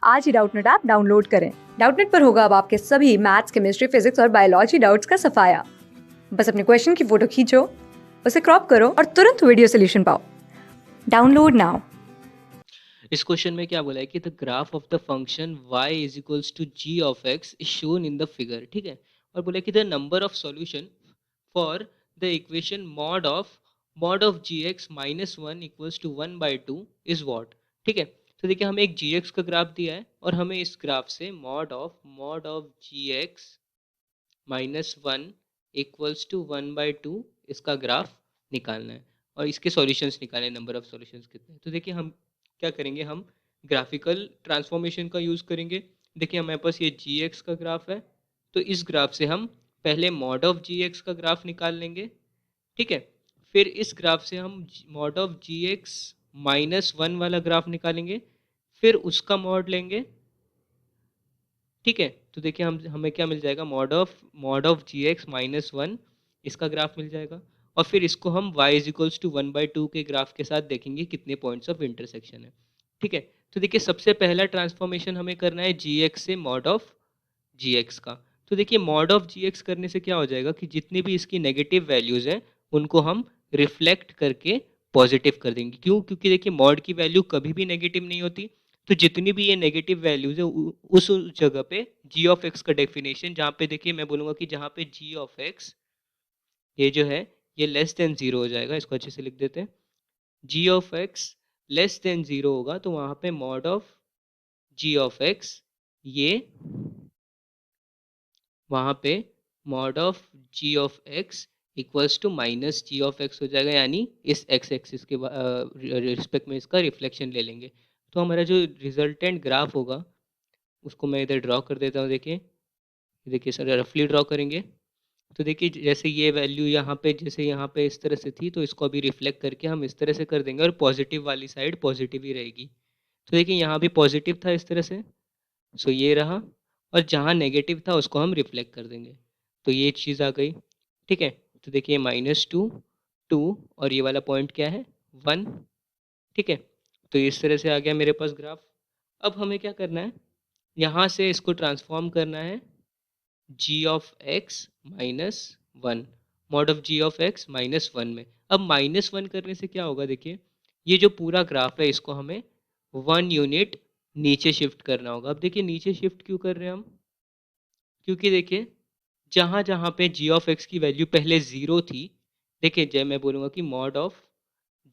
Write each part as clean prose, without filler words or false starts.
आज ही Doubtnut app download करें। Doubtnut पर होगा अब आपके सभी मैथ्स, केमिस्ट्री, फिजिक्स और बायोलॉजी डाउट्स का सफाया। बस अपने क्वेश्चन की फोटो खींचो, उसे क्रॉप करो और तुरंत वीडियो सोल्यूशन पाओ। Download now. इस क्वेश्चन में क्या बोला है कि the graph of the function y is equals to G of x is shown in the figure. ठीक है, और बोला कि the number of solution for the equation mod of G x minus one equals to one by two is what. ठीक है, तो देखिए हमें एक जी एक्स का ग्राफ दिया है और हमें इस ग्राफ से mod of G x minus one equals to one by two इसका ग्राफ निकालना है और इसके सॉल्यूशंस निकालने हैं, नंबर ऑफ सॉल्यूशंस कितने हैं। तो देखिए हम क्या करेंगे, हम ग्राफिकल ट्रांसफॉर्मेशन का यूज़ करेंगे। देखिए हमारे पास ये जी एक्स का ग्राफ है, तो इस ग्राफ से हम पहले मॉड ऑफ जी एक्स का ग्राफ निकाल लेंगे। ठीक है, फिर इस ग्राफ से हम mod of G x minus one वाला ग्राफ निकालेंगे, फिर उसका मॉड लेंगे। ठीक है, तो देखिए हम हमें क्या मिल जाएगा, mod of G x minus one इसका ग्राफ मिल जाएगा। और फिर इसको हम y is equals to one by two के ग्राफ के साथ देखेंगे कितने पॉइंट्स ऑफ इंटरसेक्शन है। ठीक है, तो देखिए सबसे पहला ट्रांसफॉर्मेशन हमें करना है जी एक्स से मॉड ऑफ जी एक्स का। तो देखिए मॉड ऑफ जी एक्स करने से क्या हो जाएगा कि जितनी भी इसकी नेगेटिव वैल्यूज़ हैं उनको हम रिफ्लेक्ट करके पॉजिटिव कर देंगे। क्यों? क्योंकि देखिए मॉड की वैल्यू कभी भी नेगेटिव नहीं होती, तो जितनी भी ये नेगेटिव वैल्यूज है उस जगह पे जी ऑफ एक्स का डेफिनेशन, जहाँ पे देखिए मैं बोलूँगा कि जहाँ पे जी ऑफ एक्स ये जो है ये लेस देन जीरो हो जाएगा, इसको अच्छे से लिख देते हैं। G of x less than zero होगा तो वहाँ पे mod of ji of x ये वहाँ पे mod of ji of x equals to minus g of x हो जाएगा, यानी इस एक्स एक्सिस के रिस्पेक्ट में इसका रिफ्लेक्शन ले लेंगे। तो हमारा जो रिजल्टेंट ग्राफ होगा उसको मैं इधर ड्रॉ कर देता हूँ। देखिए देखिए सर रफली ड्रॉ करेंगे तो देखिए जैसे ये वैल्यू यहाँ पे, जैसे यहाँ पे इस तरह से थी, तो इसको अभी रिफ्लेक्ट करके हम इस तरह से कर देंगे और पॉजिटिव वाली साइड पॉजिटिव ही रहेगी। तो देखिए यहाँ भी पॉजिटिव था इस तरह से, सो ये रहा, और जहाँ नेगेटिव था उसको हम रिफ्लेक्ट कर देंगे। तो ये चीज़ आ गई। ठीक है, तो देखिए माइनस टू टू और ये वाला पॉइंट क्या है, वन। ठीक है, तो इस तरह से आ गया मेरे पास ग्राफ। अब हमें क्या करना है, यहाँ से इसको ट्रांसफॉर्म करना है g of x minus one, mod of ji of x minus one में। अब माइनस वन करने से क्या होगा, देखिए ये जो पूरा ग्राफ है इसको हमें वन यूनिट नीचे शिफ्ट करना होगा। अब देखिए नीचे शिफ्ट क्यों कर रहे हैं हम, क्योंकि देखिए जहाँ जहाँ पे जी ऑफ एक्स की वैल्यू पहले ज़ीरो थी, देखिए जब मैं बोलूँगा कि mod of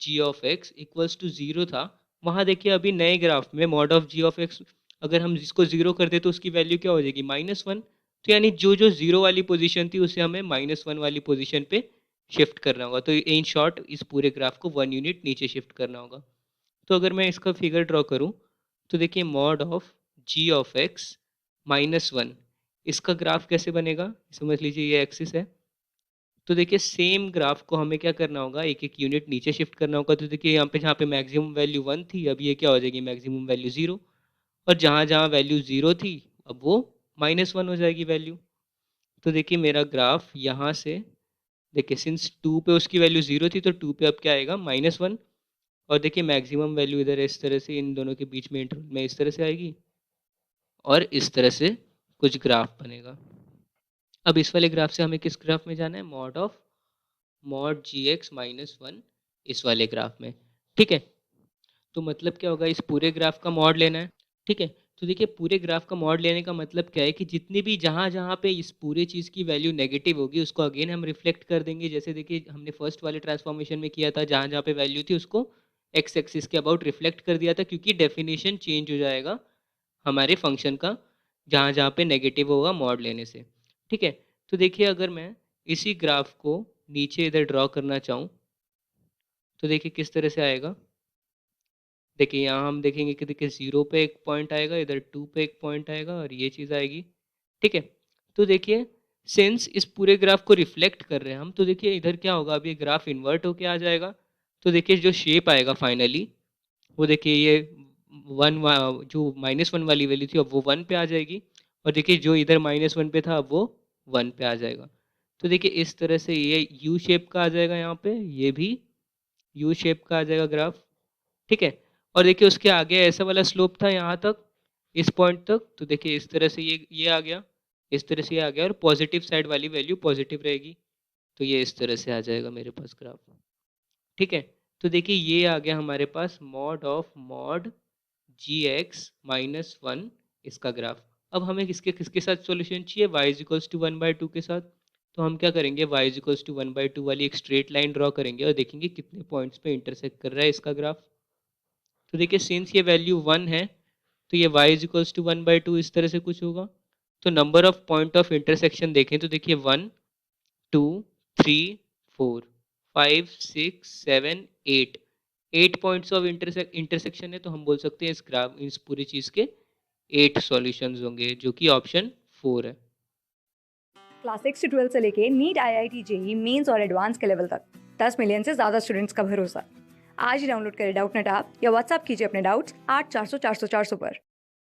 ji of x equals to zero था, वहाँ देखिए अभी नए ग्राफ में mod of ji of X अगर हम इसको ज़ीरो कर दे तो उसकी वैल्यू क्या हो जाएगी, माइनस वन। तो यानी जो जो ज़ीरो वाली पोजीशन थी उसे हमें माइनस वन वाली पोजीशन पे शिफ्ट करना होगा। तो इन शॉर्ट इस पूरे ग्राफ को वन यूनिट नीचे शिफ्ट करना होगा। तो अगर मैं इसका फिगर ड्रॉ करूँ तो देखिए mod of ji of x minus one इसका ग्राफ कैसे बनेगा, समझ लीजिए ये एक्सिस है। तो देखिए सेम ग्राफ को हमें क्या करना होगा, एक एक यूनिट नीचे शिफ्ट करना होगा। तो देखिए यहाँ पे जहाँ पे मैक्सिमम वैल्यू वन थी, अब ये क्या हो जाएगी, मैक्सिमम वैल्यू ज़ीरो। और जहाँ जहाँ वैल्यू ज़ीरो थी अब वो माइनस वन हो जाएगी वैल्यू। तो देखिए मेरा ग्राफ यहाँ से, देखिए सिंस टू पे उसकी वैल्यू ज़ीरो थी तो टू पे अब क्या आएगा, माइनस वन। और देखिए मैक्सिमम वैल्यू इधर इस तरह से इन दोनों के बीच में इंटरवल में इस तरह से आएगी और इस तरह से कुछ ग्राफ बनेगा। अब इस वाले ग्राफ से हमें किस ग्राफ में जाना है, mod g x minus one इस वाले ग्राफ में। ठीक है, तो मतलब क्या होगा, इस पूरे ग्राफ का मॉड लेना है। ठीक है, तो देखिए पूरे ग्राफ का मॉड लेने का मतलब क्या है कि जितनी भी जहाँ जहाँ पे इस पूरे चीज़ की वैल्यू नेगेटिव होगी उसको अगेन हम रिफ्लेक्ट कर देंगे। जैसे देखिए हमने फर्स्ट वाले ट्रांसफॉर्मेशन में किया था, जहाँ जहाँ पे वैल्यू थी उसको एक्स एक्सिस के अबाउट रिफ्लेक्ट कर दिया था, क्योंकि डेफिनेशन चेंज हो जाएगा हमारे फंक्शन का जहाँ जहाँ पे नेगेटिव होगा मॉड लेने से। ठीक है, तो देखिए अगर मैं इसी ग्राफ को नीचे इधर ड्रॉ करना चाहूँ तो देखिए किस तरह से आएगा। देखिए यहाँ हम देखेंगे कि देखिए ज़ीरो पे एक पॉइंट आएगा, इधर टू पे एक पॉइंट आएगा और ये चीज़ आएगी। ठीक है, तो देखिए सिंस इस पूरे ग्राफ को रिफ्लेक्ट कर रहे हैं हम, तो देखिए इधर क्या होगा, अब ये ग्राफ इन्वर्ट होके आ जाएगा। तो देखिए जो शेप आएगा फाइनली वो देखिए ये वन, जो माइनस वन वाली वैल्यू थी अब वो वन पे आ जाएगी, और देखिए जो इधर माइनस वन पे था अब वो वन पे आ जाएगा। तो देखिए इस तरह से ये यू शेप का आ जाएगा, यहाँ पे ये भी यू शेप का आ जाएगा ग्राफ। ठीक है, और देखिए उसके आगे ऐसा वाला स्लोप था यहाँ तक, इस पॉइंट तक, तो देखिए इस तरह से ये आ गया, इस तरह से ये आ गया, और पॉजिटिव साइड वाली वैल्यू पॉजिटिव रहेगी, तो ये इस तरह से आ जाएगा मेरे पास ग्राफ। ठीक है, तो देखिए ये आ गया हमारे पास mod of mod g x minus one इसका ग्राफ। अब हमें किसके किसके साथ सॉल्यूशन चाहिए, y is equals to one by two के साथ। तो हम क्या करेंगे, y is equals to one by two वाली एक स्ट्रेट लाइन ड्रॉ करेंगे और देखेंगे कितने पॉइंट्स पे इंटरसेक्ट कर रहा है इसका ग्राफ। तो देखिए सिंस ये वैल्यू वन है, तो ये y is equals to one by two इस तरह से कुछ होगा। तो number of point of intersection देखें तो देखिए 1 2 3 4 5 6 7 8 8 पॉइंट्स ऑफ इंटरसेक्शन है, तो हम बोल सकते हैं इस ग्राफ, इस पूरी चीज के 8 सॉल्यूशंस होंगे, जो कि ऑप्शन 4 है। क्लास 6 से 12 से लेके नीट, IIT, जेई मेंस और एडवांस के लेवल तक 10 मिलियन से ज़्यादा स्टूडेंट्स का भरोसा। आज ही डाउनलोड करें डाउटनेट ऐप या व्हाट्सएप कीजिए अपने डाउट्स 8400 400 400 पर।